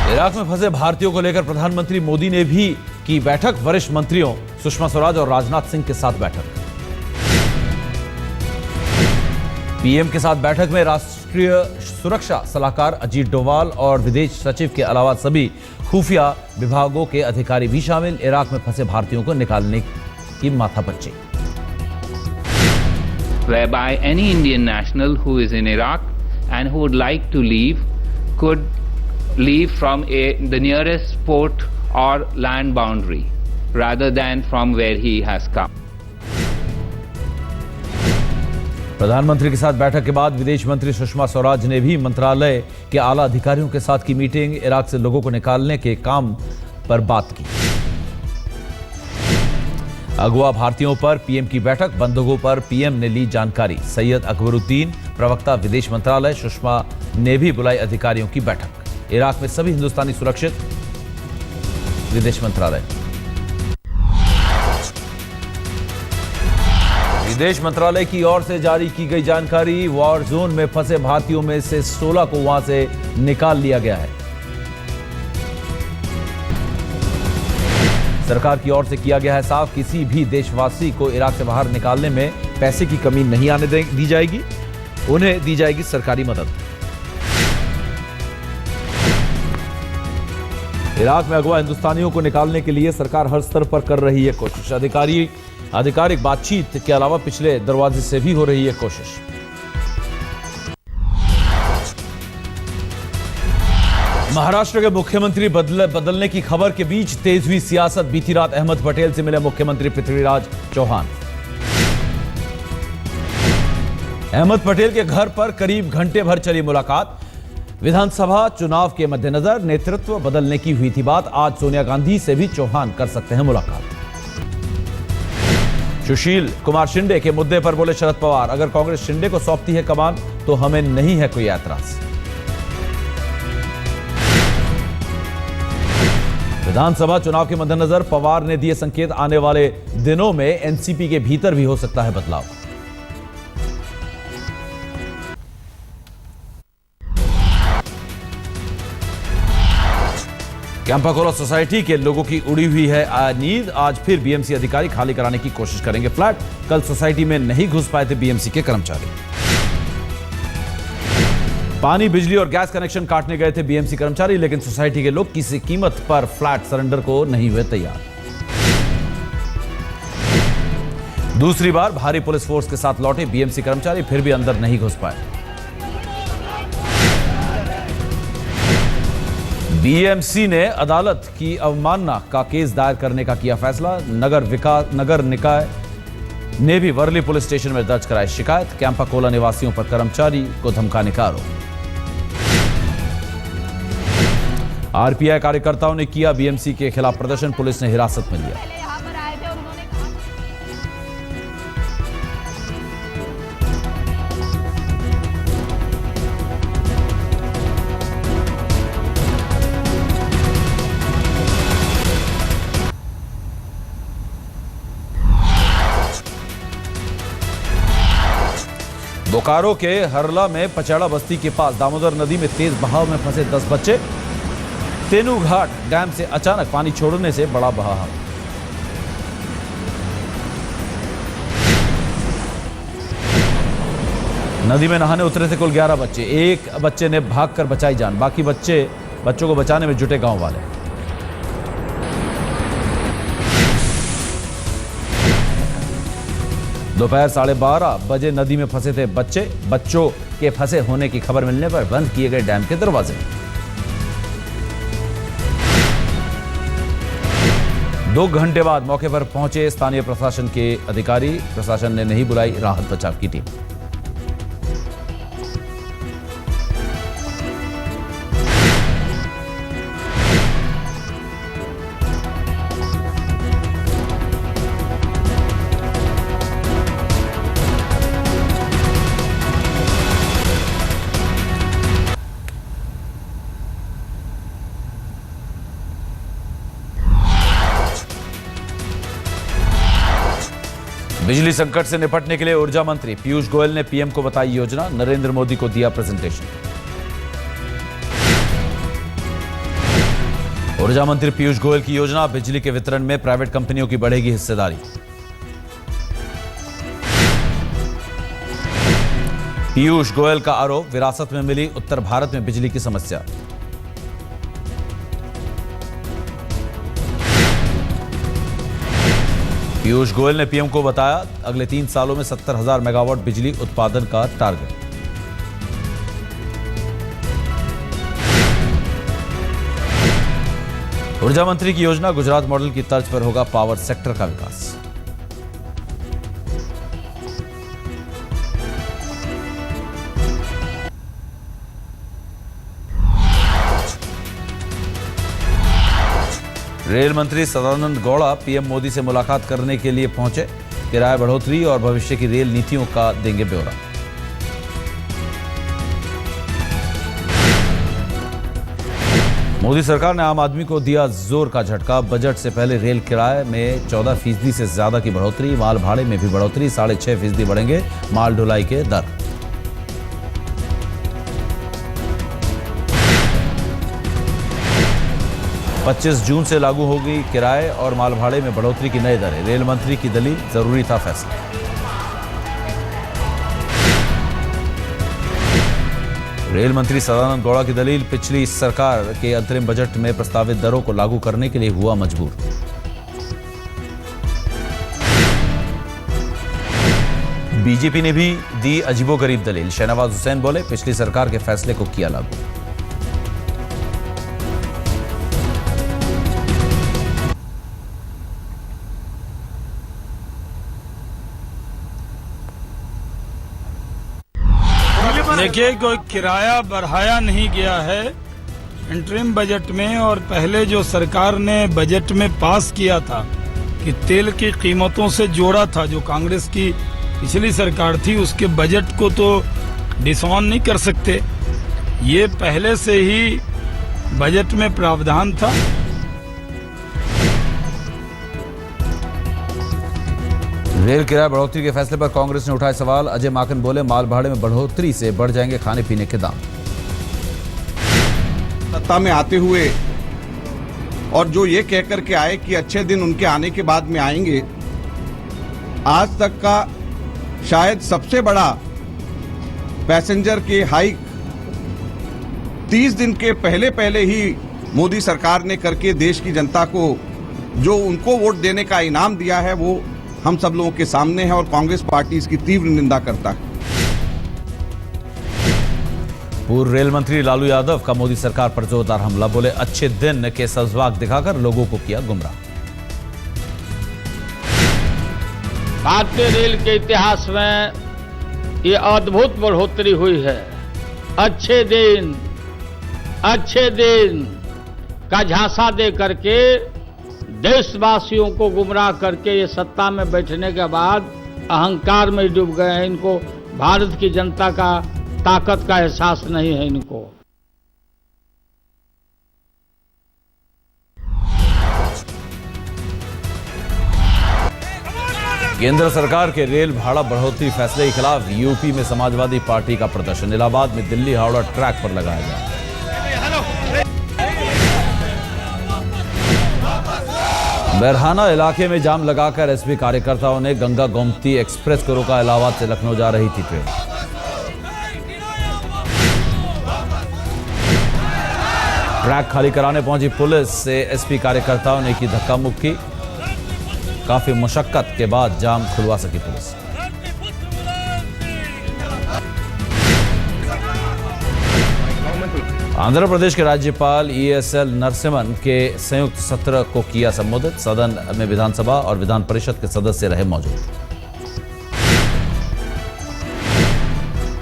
Iraq में फंसे भारतीयों को लेकर प्रधानमंत्री मोदी ने भी की बैठक। वरिष्ठ मंत्रियों सुषमा स्वराज और राजनाथ सिंह के साथ बैठक। पीएम के साथ बैठक में राष्ट्रीय सुरक्षा सलाहकार अजीत डोभाल और विदेश सचिव के अलावा सभी खुफिया विभागों के अधिकारी भी शामिल। इराक में फंसे भारतीयों को निकालने की माथापच्ची। Whereby any Indian national who is in Iraq and who would like to leave could leave from the nearest port or land boundary rather than from where he has come. प्रधानमंत्री के साथ बैठक के बाद विदेश मंत्री सुषमा स्वराज ने भी मंत्रालय के आला अधिकारियों के साथ की मीटिंग। इराक से लोगों को निकालने के काम पर बात की। अगवा भारतीयों पर पीएम की बैठक। बंधकों पर पीएम ने ली जानकारी। सैयद अकबरुद्दीन प्रवक्ता विदेश मंत्रालय। सुषमा ने भी बुलाई अधिकारियों की बैठक। इराक में सभी हिंदुस्तानी सुरक्षित। विदेश मंत्रालय। विदेश मंत्रालय की ओर से जारी की गई जानकारी। वॉर जोन में फंसे भारतीयों में से 16 को वहां से निकाल लिया गया है। सरकार की ओर से किया गया है साफ, किसी भी देशवासी को इराक से बाहर निकालने में पैसे की कमी नहीं आने दी जाएगी। उन्हें दी जाएगी सरकारी मदद। इराक में अगवा हिंदुस्तानियों को निकालने के लिए सरकार हर स्तर पर कर रही है कोशिश। आधिकारिक बातचीत के अलावा पिछले दरवाजे से भी हो रही है कोशिश। महाराष्ट्र के मुख्यमंत्री बदलने की खबर के बीच तेज हुई सियासत। बीती रात अहमद पटेल से मिले मुख्यमंत्री पृथ्वीराज चौहान। अहमद पटेल के घर पर करीब घंटे भर चली मुलाकात। विधानसभा चुनाव के मद्देनजर नेतृत्व बदलने की हुई थी बात। आज सोनिया गांधी से भी चौहान कर सकते हैं मुलाकात। सुशील कुमार शिंदे के मुद्दे पर बोले शरद पवार, अगर कांग्रेस शिंदे को सौंपती है कमान तो हमें नहीं है कोई ऐतराज। विधानसभा चुनाव के मद्देनजर पवार ने दिए संकेत, आने वाले दिनों में एनसीपी के भीतर भी हो सकता है बदलाव। कैंपाकोला सोसाइटी के लोगों की उड़ी हुई है नींद। आज फिर बीएमसी अधिकारी खाली कराने की कोशिश करेंगे फ्लैट। कल सोसाइटी में नहीं घुस पाए थे बीएमसी के कर्मचारी। पानी, बिजली और गैस कनेक्शन काटने गए थे बीएमसी कर्मचारी, लेकिन सोसाइटी के लोग किसी कीमत पर फ्लैट सरेंडर को नहीं हुए तैयार। दूसरी बार भारी पुलिस फोर्स के साथ लौटे बीएमसी कर्मचारी, फिर भी अंदर नहीं घुस पाए। बीएमसी ने अदालत की अवमानना का केस दायर करने का किया फैसला। नगर निकाय ने भी वर्ली पुलिस स्टेशन में दर्ज कराई शिकायत। कैंपाकोला निवासियों पर कर्मचारी को धमकाने का आरोप। आरपीआई कार्यकर्ताओं ने किया बीएमसी के खिलाफ प्रदर्शन, पुलिस ने हिरासत में लिया। बोकारो के हरला में पचैड़ा बस्ती के पास दामोदर नदी में तेज बहाव में फंसे 10 बच्चे। तेनू घाट डैम से अचानक पानी छोड़ने से बड़ा बहाव। नदी में नहाने उतरे थे कुल 11 बच्चे। एक बच्चे ने भागकर बचाई जान, बाकी बच्चों को बचाने में जुटे गांव वाले। दोपहर 12:30 बजे नदी में फंसे थे बच्चे। बच्चों के फंसे होने की खबर मिलने पर बंद किए गए डैम के दरवाजे। 2 घंटे बाद मौके पर पहुंचे स्थानीय प्रशासन के अधिकारी। प्रशासन ने नहीं बुलाई राहत बचाव की टीम। बिजली संकट से निपटने के लिए ऊर्जा मंत्री पीयूष गोयल ने पीएम को बताई योजना। नरेंद्र मोदी को दिया प्रेजेंटेशन। ऊर्जा मंत्री पीयूष गोयल की योजना, बिजली के वितरण में प्राइवेट कंपनियों की बढ़ेगी हिस्सेदारी। पीयूष गोयल का आरोप, विरासत में मिली उत्तर भारत में बिजली की समस्या। पीयूष गोयल ने पीएम को बताया अगले 3 सालों में 70,000 मेगावाट बिजली उत्पादन का टारगेट। ऊर्जा मंत्री की योजना, गुजरात मॉडल की तर्ज पर होगा पावर सेक्टर का विकास। रेल मंत्री सदानंद गौड़ा पीएम मोदी से मुलाकात करने के लिए पहुंचे। किराया बढ़ोतरी और भविष्य की रेल नीतियों का देंगे ब्यौरा। मोदी सरकार ने आम आदमी को दिया जोर का झटका। बजट से पहले रेल किराए में 14% से ज्यादा की बढ़ोतरी, माल भाड़े में भी बढ़ोतरी, 6.5% बढ़ेंगे माल ढुलाई के दर। पच्चीस जून से लागू होगी किराए और माल भाड़े में बढ़ोतरी की नई दरें। रेल मंत्री की दलील, जरूरी था फैसला। रेल मंत्री सदानंद गौड़ा की दलील, पिछली सरकार के अंतरिम बजट में प्रस्तावित दरों को लागू करने के लिए हुआ मजबूर। बीजेपी ने भी दी अजीबोगरीब दलील। शहनवाज हुसैन बोले, पिछली सरकार के फैसले को किया लागू। देखिए, कोई किराया बढ़ाया नहीं गया है इंटरिम बजट में। और पहले जो सरकार ने बजट में पास किया था कि तेल की कीमतों से जोड़ा था, जो कांग्रेस की पिछली सरकार थी, उसके बजट को तो डिसऑन नहीं कर सकते। ये पहले से ही बजट में प्रावधान था। रेल किराया बढ़ोतरी के फैसले पर कांग्रेस ने उठाए सवाल। अजय माकन बोले, माल भाड़े में बढ़ोतरी से बढ़ जाएंगे खाने पीने के दाम। सत्ता में आते हुए और जो ये कहकर के आए कि अच्छे दिन उनके आने के बाद में आएंगे, आज तक का शायद सबसे बड़ा पैसेंजर के हाइक 30 दिन के पहले ही मोदी सरकार ने करके देश की जनता को जो उनको वोट देने का इनाम दिया है, वो हम सब लोगों के सामने है और कांग्रेस पार्टी इसकी तीव्र निंदा करता है। पूर्व रेल मंत्री लालू यादव का मोदी सरकार पर जोरदार हमला। बोले, अच्छे दिन के सजवाग दिखाकर लोगों को किया गुमराह। भारतीय रेल के इतिहास में ये अद्भुत बढ़ोतरी हुई है। अच्छे दिन का झांसा दे करके देशवासियों को गुमराह करके ये सत्ता में बैठने के बाद अहंकार में डूब गए हैं। इनको भारत की जनता का ताकत का एहसास नहीं है इनको। केंद्र सरकार के रेल भाड़ा बढ़ोतरी फैसले के खिलाफ यूपी में समाजवादी पार्टी का प्रदर्शन। इलाहाबाद में दिल्ली हावड़ा ट्रैक पर लगाया गया। बरहाना इलाके में जाम लगाकर एसपी कार्यकर्ताओं ने गंगा गोमती एक्सप्रेस को रोका। इलाहाबाद से लखनऊ जा रही थी ट्रेन। ट्रैक खाली कराने पहुंची पुलिस से एसपी कार्यकर्ताओं ने की धक्का मुक्की। काफी मुशक्कत के बाद जाम खुलवा सकी पुलिस। आंध्र प्रदेश के राज्यपाल ESL नरसिम्हन के संयुक्त सत्र को किया संबोधित। सदन में विधानसभा और विधान परिषद के सदस्य रहे मौजूद।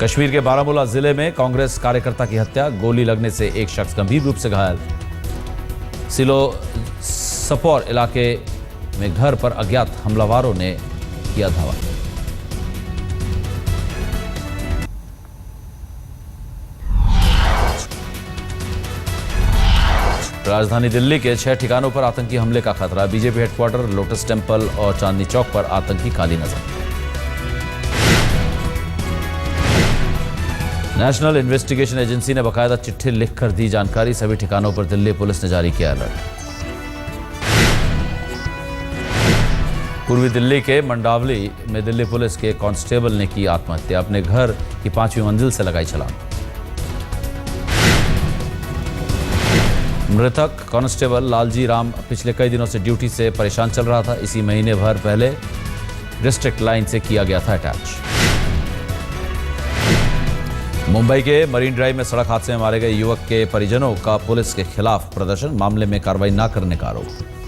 कश्मीर के बारामूला जिले में कांग्रेस कार्यकर्ता की हत्या। गोली लगने से एक शख्स गंभीर रूप से घायल। सिलो सपोर इलाके में घर पर अज्ञात हमलावरों ने किया धावा। राजधानी दिल्ली के 6 ठिकानों पर आतंकी हमले का खतरा। बीजेपी हेडक्वार्टर, लोटस टेम्पल और चांदनी चौक पर आतंकी काली नजर। नेशनल इन्वेस्टिगेशन एजेंसी ने बाकायदा चिट्ठी लिखकर दी जानकारी। सभी ठिकानों पर दिल्ली पुलिस ने जारी किया अलर्ट। पूर्वी दिल्ली के मंडावली में दिल्ली पुलिस के कांस्टेबल ने की आत्महत्या। अपने घर की 5वीं मंजिल से लगाई छलांग। मृतक कांस्टेबल लालजी राम पिछले कई दिनों से ड्यूटी से परेशान चल रहा था। इसी महीने भर पहले डिस्ट्रिक्ट लाइन से किया गया था अटैच। मुंबई के मरीन ड्राइव में सड़क हादसे में मारे गए युवक के परिजनों का पुलिस के खिलाफ प्रदर्शन। मामले में कार्रवाई न करने का आरोप।